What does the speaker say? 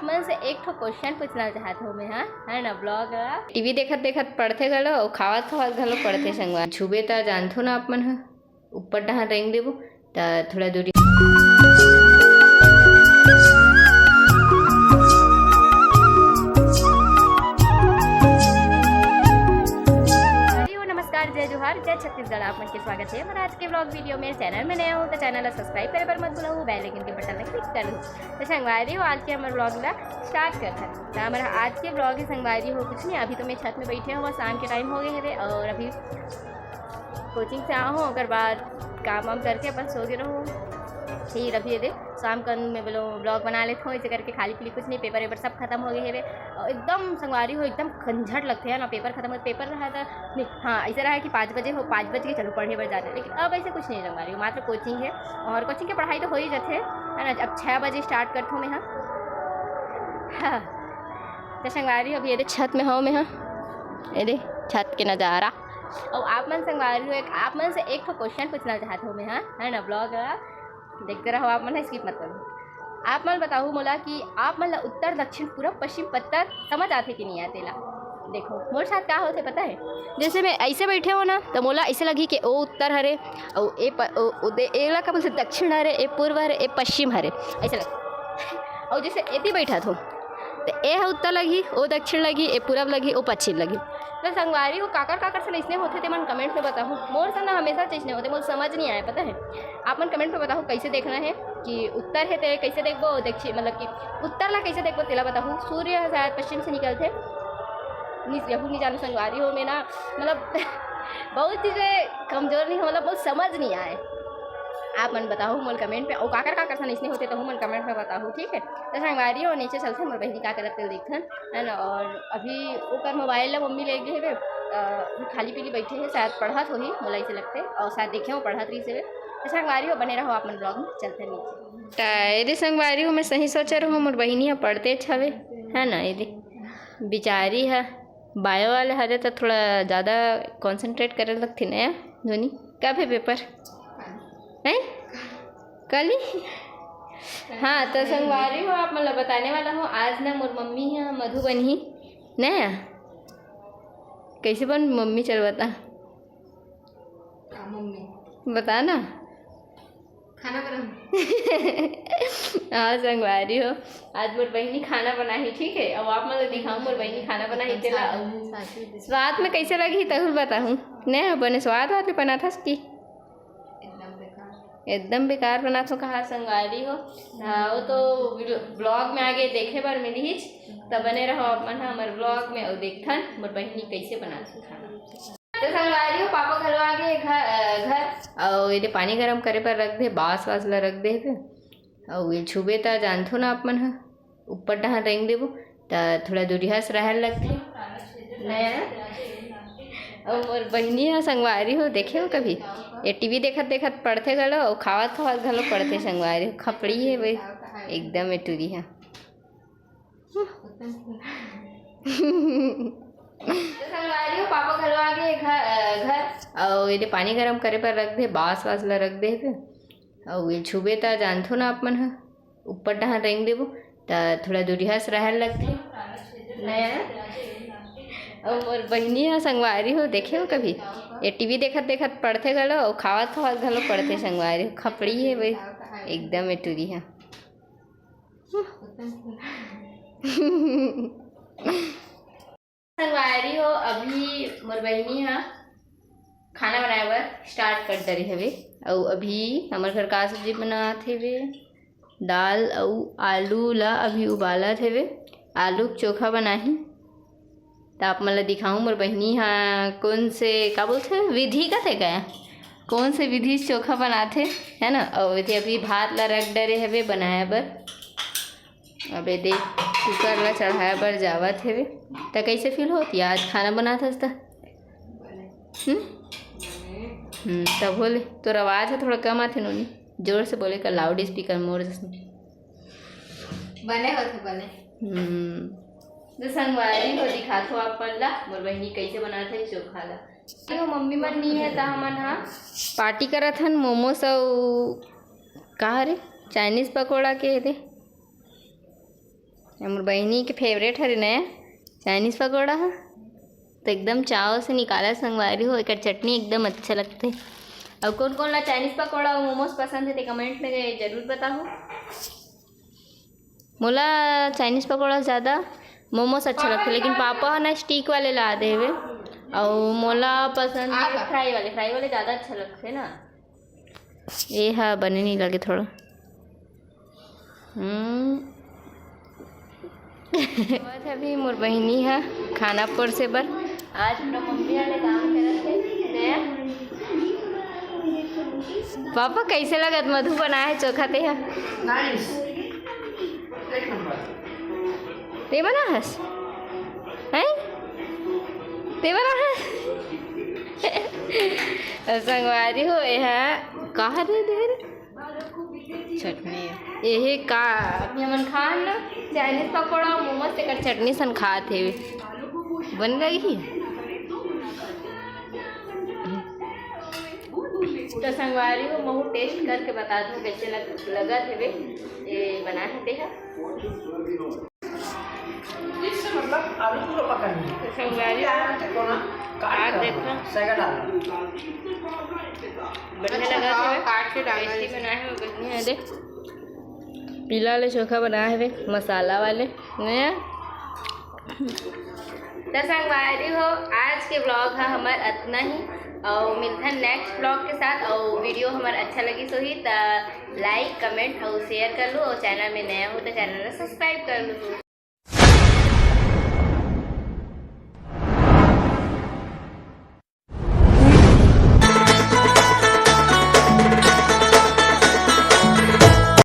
मन से एक ठो क्वेश्चन पूछना चाहत हूँ मैं, हाँ है ना। ब्लॉग टीवी देखत देखत पढ़ते गलो और खावत खावत घलो पढ़ते संगवा छुबे ता जानथो ना आप मन ह ऊपर डहार रेंग देबो ता थोड़ा दूरी जय जोहार जय छत्तीसगढ़। आप मन के स्वागत है हमारा आज के ब्लॉग वीडियो में। चैनल में नया हो तो चैनल को सब्सक्राइब करे पर मत भूलो, बेल आइकन के बटन क्लिक कर लो। तो संगवारी हो आज के हमारे ब्लॉग ला स्टार्ट करते हैं। तो हमारा आज के ब्लॉग है संगवारी हो कुछ नहीं, अभी तो मैं छत में बैठे हुआ, शाम के टाइम हो गए है और अभी कोचिंग से आओ अगर बाद काम वाम करके अपन सो गए रहो। फिर अभी दे शाम का मैं बोलो ब्लॉग बना लेते हो, ऐसे करके खाली पीली कुछ नहीं, पेपर वेपर सब खत्म हो गए है और एकदम संगवारी हो एकदम खंझट लगते हैं ना। पेपर खत्म हो, पेपर रहा था नहीं, हाँ ऐसा रहा है कि 5 बजे हो, 5 बज के चलो पढ़े पर जाते, लेकिन अब ऐसे कुछ नहीं संगवारी हो, मात्र कोचिंग है और कोचिंग की पढ़ाई तो हो ही जाते है ना। अब 6 बजे स्टार्ट करता हूँ मैं। हाँ तो संगवारी अभी ये छत में हो मैं, हाँ ये छत के नज़ारा। और आप मन संगवारी हो आप मन से एक क्वेश्चन पूछना चाहता हूँ मैं, हाँ है ना। ब्लॉग देखते रहो आप मन, स्किप मत करो। आप मन बताओ मोला कि आप मन उत्तर दक्षिण पूर्व पश्चिम पत्तर समझ आते कि नहीं आते ला। देखो मोर साथ क्या होते पता है, जैसे मैं ऐसे बैठे हो ना तो मोला ऐसे लगी कि ओ उत्तर हरे और ए ला का बोलते दक्षिण हरे, ए पूर्व हरे, ए पश्चिम हरे, ऐसे लगे। और जैसे एती बैठा तो ए उत्तर लगी, ओ दक्षिण लगी, ए पूर्व लगी, ओ पश्चिम लगी। तो संगवारी को काकर से इसने होते थे मन कमेंट में बताओ। मोर संग हमेशा चीज़ होते, मुझे समझ नहीं आया पता है। आप मन कमेंट में बताओ कैसे देखना है कि उत्तर है तो कैसे देखो, दक्षिण मतलब कि उत्तर ला कैसे देखो तेला बताओ। सूर्य शायद पश्चिम से निकलते नहीं जानो संगवारी हो में ना, मतलब बहुत चीज़ें कमज़ोर नहीं हो, मतलब बहुत समझ नहीं आए। आप मन बताओ मोल कमेंट पे, और काकर सन इसने होते तो मन कमेंट में बताओ, ठीक है। तो संगवारी हो नीचे चलते मोर बहनी का करते देखन है ना। और अभी ऊपर मोबाइल ला मम्मी ले गए है, खाली पीली बैठे हैं, शायद पढ़त हो ही मोला ऐसे लगते और शायद देखे हो पढ़त रही से। तो संगवारी हो बने रहो आप मन ब्लॉग में, चलते नीचे। टायरे संगवारी हो मैं सही सोच रहा हूँ, मोर बहनी पढ़ते छवे है ना। ये बेचारी है बायो वाले हरे तो थोड़ा ज़्यादा कॉन्सेंट्रेट करे लगती ना धोनी। कब है पेपर नहीं कल ही? हाँ तो संगवारी हो आप मतलब बताने वाला हूँ आज ना मोर मम्मी है मधुबनी नया कैसे बन मम्मी चल बता मम्मी बता ना खाना बना। हाँ संगवारी हो आज मोर बहनी खाना बनाई, ठीक है। अब आप मतलब दिखाऊँ मोर बहनी खाना बनाई तेला स्वाद में कैसे लगी तहु बताऊँ नहीं बने स्वाद वाद बना था कि एकदम बेकार बना तो कहा संगवारी हो। हाँ वो तो ब्लॉग में आगे देखे बार मिली ही तब बने रहो अपन हमारे ब्लॉग में और देखथन मोर बहनी कैसे बनाती खाना। तो संगवारी हो पापा घर आगे घर और ये पानी गरम करे पर रख दे, बाँस वास ला रख दे और ये छुबे ता जानथो ना आप मन ह ऊपर डहार रेंग देबो ता थोड़ा दूरिया से रहल लगथे नया। और मोर बहनी है संगवारी हो देखे हो कभी ये टीवी देखत देखत पढ़ते गलो और खावत खावत घलो पढ़ते संगवारी हो। खपड़ी है भाई एकदम टूरी है। संगवारी हो पापा घर आगे घर और ये पानी गरम करे पर रख दे, बाँस वास ला रख दे और ये छुबे ता जानथो ना आप मन ह ऊपर डहार रेंग देबो ता थोड़ा दूरिया से रहल लगथे नया। और मोर बहनी है संगवारी हो देखे हो कभी ये टीवी देखत देखत पढ़ते गलो और खावत खावत घलो पढ़ते संगवारी हो। खपड़ी है भाई एकदम टूरी है। संगवारी हो अभी मोर बहनी है खाना बनाए बर स्टार्ट कर दे रही हवे और अभी हमारे घर का सब्जी बनात हेवे, दाल और आलू ला अभी उबालत हेवे, आलू चोखा बनाही। तो आप मतलब दिखाऊँ मोर बहनी हाँ कौन से का बोलते हैं विधि का थे क्या कौन से विधि से चोखा बनाते है ना। और ये अभी भात ला रख डरे हवे बनाया बर, अब ये कुकर ला चढ़ाया बर जावत हेवे। तो कैसे फील होती आज खाना बनाता था तब बोले तो आवाज़ है थोड़ा कम आते नोनी, जोर से बोले का लाउड स्पीकर मोर बने होते बने। तो संगवारी हो दिखाथो आप मन ला मोर बहनी कैसे बनाते चोखा ला। तो मम्मी मन नहीं है तो हमन हाँ पार्टी करत हन मोमोस और का रे चाइनीज़ पकौड़ा के दे हमर बहनी के फेवरेट हरे नया चाइनीज़ पकौड़ा है तो एकदम चाव से निकाला संगवारी हो। एक चटनी एकदम अच्छा लगते। और कौन कौन ला चाइनीज़ पकौड़ा और मोमोज पसंद है तो कमेंट में ज़रूर बताओ। मोला चाइनीज़ पकौड़ा ज़्यादा, मोमोज अच्छा लगता, लेकिन पापा ना स्टिक वाले ला दे हुए और मोला पसंद है फ्राई वाले ज़्यादा अच्छा लगते ना। ये हाँ बने नहीं लगे थोड़ा। अभी मोर बहनी है खाना पर से बर आज मेरा मम्मी वाले काम करते। पापा कैसे लगत मधु बनाए चोखा ते है ते बना हस हैं ते बना है संगवारी हो यह कहा दे देर चटनी यही का अपनी मन खान ना चाइनीज़ पकौड़ा मोमोज से कर चटनी सन खाते हुए बन रही। तो संगवारी हो महू टेस्ट करके बता दूँ कैसे लगा थे वे ये बना सकते हैं। मतलब आलू पूरा पकानी तो संगवारी आज देखो बढ़िया लगा थे काट के टेस्टी बनाए हैं बढ़िया है। देख पीला वाले चोखा बनाए हुए मसाला वाले नया। तो संगवारी हो आज के ब्लॉग है हमार इतना ही और मिलता है नेक्स्ट ब्लॉग के साथ। और वीडियो हमारा अच्छा लगी सो ही तो लाइक कमेंट और शेयर कर लो और चैनल में नया हो तो चैनल को सब्सक्राइब कर लो।